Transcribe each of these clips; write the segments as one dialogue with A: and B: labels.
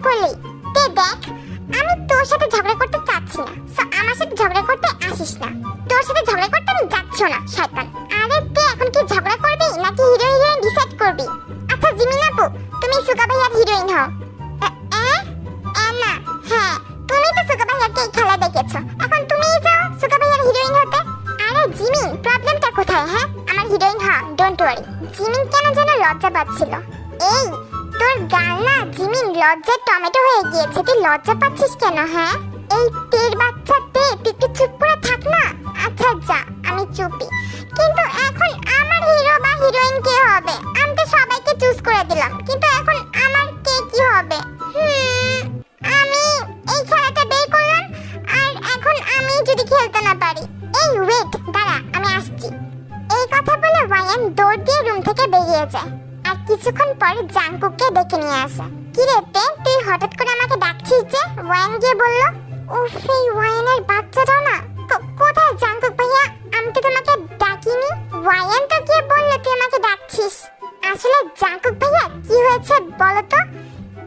A: করলি। দেখ, আমি তোর সাথে ঝগড়া করতে চাচ্ছি না, সো আমার সাথে ঝগড়া করতে আসিস না। তোর সাথে ঝগড়া করতে আমি যাচ্ছি না শয়তান। আরে তুই এখন কি ঝগড়া করবি নাকি হিরো হিরোইন ডিসাইড করবি? আচ্ছা জিমিন আপু, তুমি সুগা ভাইয়ার হিরোইন হও। না, হ্যাঁ তুমি তো সুগা ভাইয়াকে এই খেলা দেখেছো, এখন তুমিই যাও সুগা ভাইয়ার হিরোইন হতে। আরে জিমিন, প্রবলেমটা কোথায়? হ্যাঁ, আমার হিরোইন হ, ডোন্ট ওয়ারি। জিমিন কেন যেন লজ্জা পাচ্ছিল। এই তোর গাল না জিমিন লজ্জায় টমেটো হয়ে গিয়েছে, তুই লজ্জা পাচ্ছিস কেন? হ্যাঁ, এই তের বাচ্চা তে, তুই একটু চুপ করে থাক না। আচ্ছা যা, আমি চুপি। কিন্তু এখন আমার হিরো বা হিরোইন কে হবে? আমি তো সবাইকে চুজ করে দিলাম, কিন্তু এখন আমার কে কি হবে? আমি এই খেলাটা বের করলাম, আর এখন আমি যদি খেলতে না পারি। এই ওয়েট, দাঁড়া আমি আসছি। এই কথা বলে ওয়ায়ান দৌড় দিয়ে রুম থেকে বেরিয়ে যায়, আর কিছুক্ষণ পর জাংকুককে ডেকে নিয়ে আসে। কি রে তে, তুই হঠাৎ করে আমাকে ডাকছিস যে? ওয়ায়ান গিয়ে বলল। উফ, এই ওয়ায়ানের বাচ্চাটাও না। কোথায় জাংকুক ভাইয়া? আমি তো তোমাকে ডাকিনি। ওয়ায়ান তো গিয়ে বলল তুই আমাকে ডাকছিস। আসলে জাংকুক ভাইয়া কি হয়েছে বলো তো?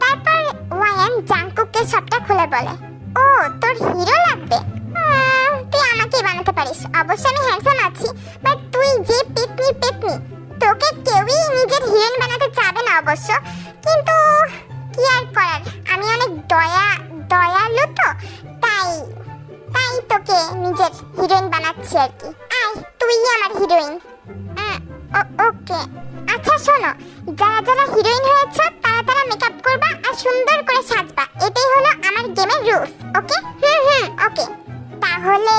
A: তারপর ওয়ায়ান জাংকুককে সবটা খুলে বলে। ও, তোর হিরো লাগবে? তুই আমাকেই বানাতে পারিস। অবশ্য আমি হ্যান্ডসাম আছি, বাট তুই যে পেতনি পেতনি, তোকে কেউই নিজের হিরোইন বানাতে চাবে না অবশ্য। কিন্তু কি আর করার, আমি অনেক দয়ালু তো, তাই তোকে নিজের হিরোইন বানাচ্ছি আর কি। আয়, তুই আমার হিরোইন। ওকে, আচ্ছা শোনো, যারা যারা হিরোইন হয়েছে তারা মেকআপ করবা আর সুন্দর করে সাজবা, এটাই হলো আমার গেমের রুলস। ওকে? ওকে। তাহলে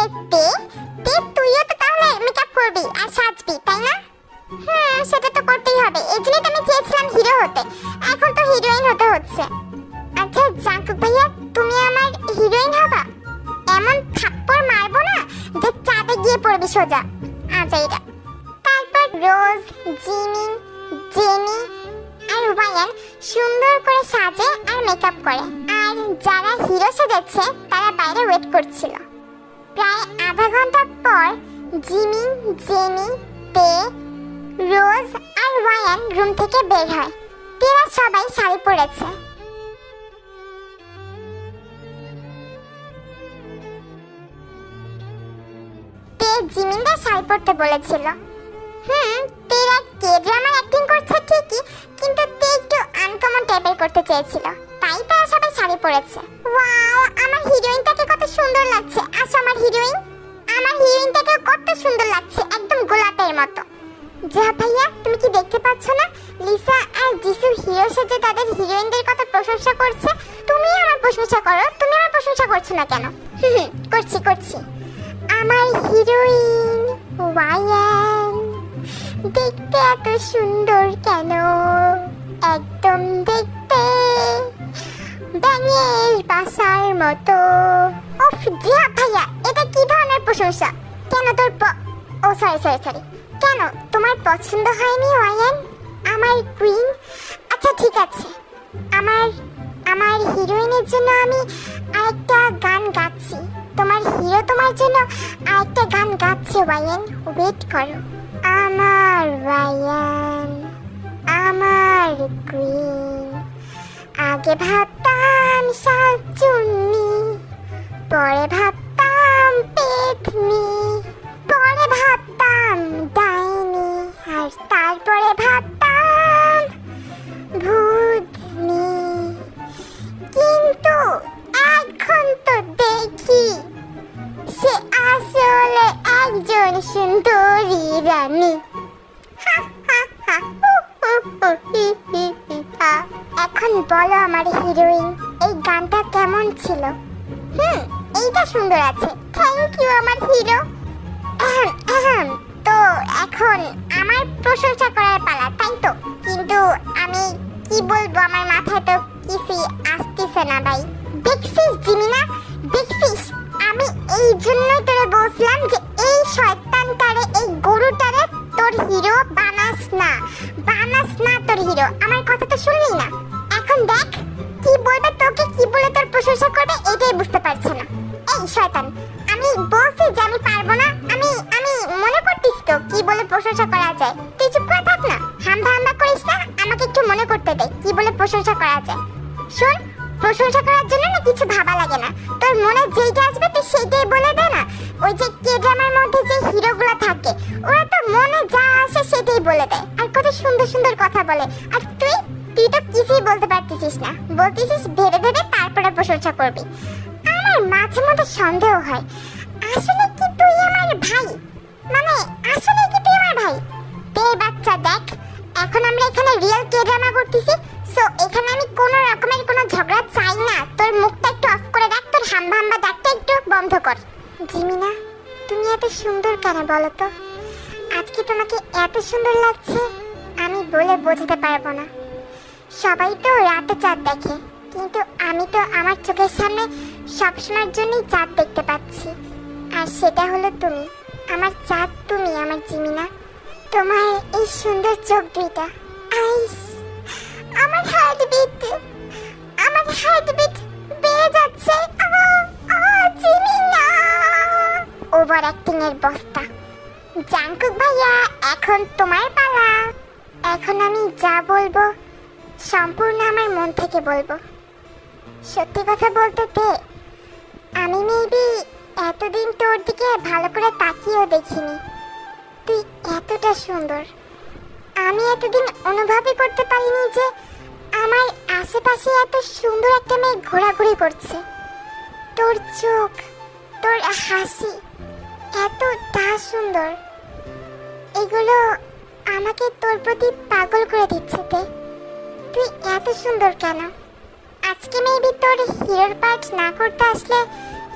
A: তুইও তো তাহলে মেকআপ করবি আর সাজবি, তাই না? সেটা তো করতেই হবে, এই জন্যই তো আমি চেয়েছিলাম হিরো হতে, এখন তো হিরোইন হতে হচ্ছে। আচ্ছা জাংকুক ভাইয়া, তুমি আমার হিরোইন হবা? এমন থাপ্পড় মারবো না যে চাঁদে গিয়ে পড়বি সোজা। আচ্ছা এটা। তারপর রোজ, জিমিন, জেনি আর ওয়ায়ান সুন্দর করে সাজে আর মেকআপ করে, আর যারা হিরো সেজেছে তারা বাইরে ওয়েট করছিল। প্রায় আধা ঘন্টা পর জিমিন, জেনি, তে, রোজ আর ওয়ায়ান রুম থেকে বের হয়। তারা সবাই শাড়ি পরেছে। তে জিমিনদের শাড়ি পরতে বলেছিল। তেরা কে ড্রামার অ্যাক্টিং করছে ঠিকই, কিন্তু তে একটু আনকমন টাইপের করতে চেয়েছিল, তাই তারা সবাই শাড়ি পরেছে। ওয়াও, আমার হিরোইনটাকে কত সুন্দর লাগছে। আসো আমার হিরোইনটাকে কত সুন্দর লাগছে, একদম গোলাপের মতো। যা ভাইয়া, তুমি কি দেখতে পাচ্ছ না লিসা আর জিসু হিরো সেজে তাদের হিরোইনদের কত প্রশংসা করছে? তুমি আমার প্রশংসা করো, তুমি আমার প্রশংসা করছো না কেন? করছি। আমার হিরোইন ওয়ায়ান দেখতে এত সুন্দর কেন? একদম দেখতে ব্যাঙের বাসার মতো। উফ, জিয়া ভাইয়া, এটা কি ধরনের প্রশংসা? কেন তোর ও সরি, কেন তোমার পছন্দ হয়নি ওয়ায়ান আমার কুইন? আচ্ছা ঠিক আছে, আমার হিরোইনের জন্য আমি আরেকটা গান গাচ্ছি। তোমার হিরো তোমার জন্য আরেকটা গান গাচ্ছে ওয়ায়ান, ওয়েট করো। আমার ওয়ায়ান, আমার কুইন, আগে ভাবতাম শাকচুন্নি, পরে ভাবতাম পেতনি, পরে ভাবতাম ডাইনি, আর তারপরে ভাবতাম ভূতনি, কিন্তু এখন তো দেখি সে আসলে একজন সুন্দরী রানী। এখন বলো আমার হিরোইন, এই গানটা কেমন ছিল? এইটা সুন্দর আছে, থ্যাংক ইউ আমার হিরো। তো এখন আমার প্রশংসা করার পালা, তাই তো? কিন্তু আমি কি বলবো, আমার মাথায় তো কিছুই আসতেছে না ভাই। দেখছিস জিমিনা, দেখছিস, আমি এই জন্যই তোরে বলছিলাম যে এই শয়তানটারে, এই গরুটারে তোর হিরো বানাস না তোর হিরো। আমার কথা তো শুনলি না, এখন দেখ কি বলবে তোকে, কি বলে তোর প্রশংসা করবে এটাই বুঝতে পারছে না। এই শয়তান, আমি বলছি যে আমি পারবো না, আমি মনে করতিস তো কি বলে প্রশংসা করা যায়। তুই চুপ করে থাক না, হাম্বা করিস না, আমাকে একটু মনে করতে দে কি বলে প্রশংসা করা যায়। শোন, প্রশংসা করার জন্য না কিছু ভাবা লাগে না। তোর মনে যেইটা আসবে তুই সেইটাই বলে দে না। ওই যে কে ড্রামার মধ্যে যে হিরোগুলো থাকে ওরা তো মনে যা আসে সেটাই বলে দেয় আর কত সুন্দর সুন্দর কথা বলে। আর তুই তুই তো কিছুই বলতে পারতেছিস না, বলতেছিস ভেবে ভেবে তারপরে প্রশংসা করবি। আমার মাঝে মধ্যে সন্দেহ হয় আসলে কি তুই আমার ভাই, মানে আসলে কি তুই আমার ভাই? তে বাচ্চা দেখ, এখন আমরা এখানে রিয়েল কে ড্রামা করতেছি, সো এখানে আমি কোনো রকমের কোনো ঝগড়া চাই না। তোর মুখটা একটু অফ করে রাখ, তোর হাম্বা হাম্বা ডাকটা একটু বন্ধ কর। জিমিনা, তুমি এত সুন্দর কেন বলো তো? আজকে তোমাকে এত সুন্দর লাগছে আমি বলে বোঝাতে পারবো না। সবাই তো রাতে চাঁদ দেখে, কিন্তু আমি তো আমার চোখের সামনে সবসময়ের জন্যই চাঁদ দেখতে পাচ্ছি, আর সেটা হলো তুমি। আমার চাঁদ তুমি, আমার জিমিনা। তোমার এই সুন্দর চোখ দুইটা, আইস, আমার হার্টবিট বেড়ে যাচ্ছে। জিমিনা, ওভার অ্যাক্টিং এর বস্তা। জাঙ্কুক ভাইয়া, এখন তোমার পালা। এখন আমি যা বলবো সম্পূর্ণ আমার মন থেকে বলবো। সত্যি কথা বলতে দে, আমি মেবি এতদিন তোর দিকে ভালো করে তাকিয়েও দেখিনি। তুই এতটা সুন্দর, আমি এতদিন অনুভবই করতে পারিনি যে আমার আশেপাশে এত সুন্দর একটা মেয়ে ঘোরাঘুরি করছে। তোর চোখ, তোর হাসি এতটা সুন্দর, এগুলো আমাকে তোর প্রতি পাগল করে দিচ্ছে। তুই এত সুন্দর কেন? আজকে মেবি তোর হিরোর পার্ট না করতে আসলে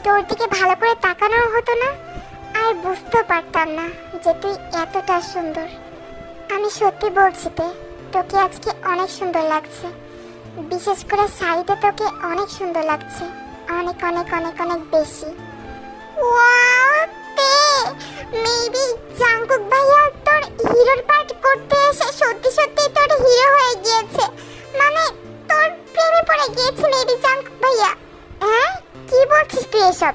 A: তোর দিকে ভালো করে তাকানো হতো না, আর বুঝতে পারতাম না যে তুই এতটা সুন্দর। আমি সত্যি বলছি তোকে আজকে অনেক সুন্দর লাগছে, বিশেষ করে শাড়িতে তোকে অনেক সুন্দর লাগছে, অনেক অনেক অনেক অনেক বেশি। ওয়াও তে, মেবি জাঙ্কুক ভাইয়া তোর হিরোর পার্ট করতে এসে সত্যি সত্যি তোর হিরো হয়ে গিয়েছে, মানে তোর প্রেমে পড়ে গিয়েছে মেবি জাঙ্কুক ভাইয়া। হ্যাঁ, কি বলছিস তুই এসব?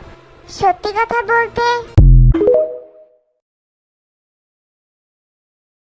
A: সত্যি কথা বলতে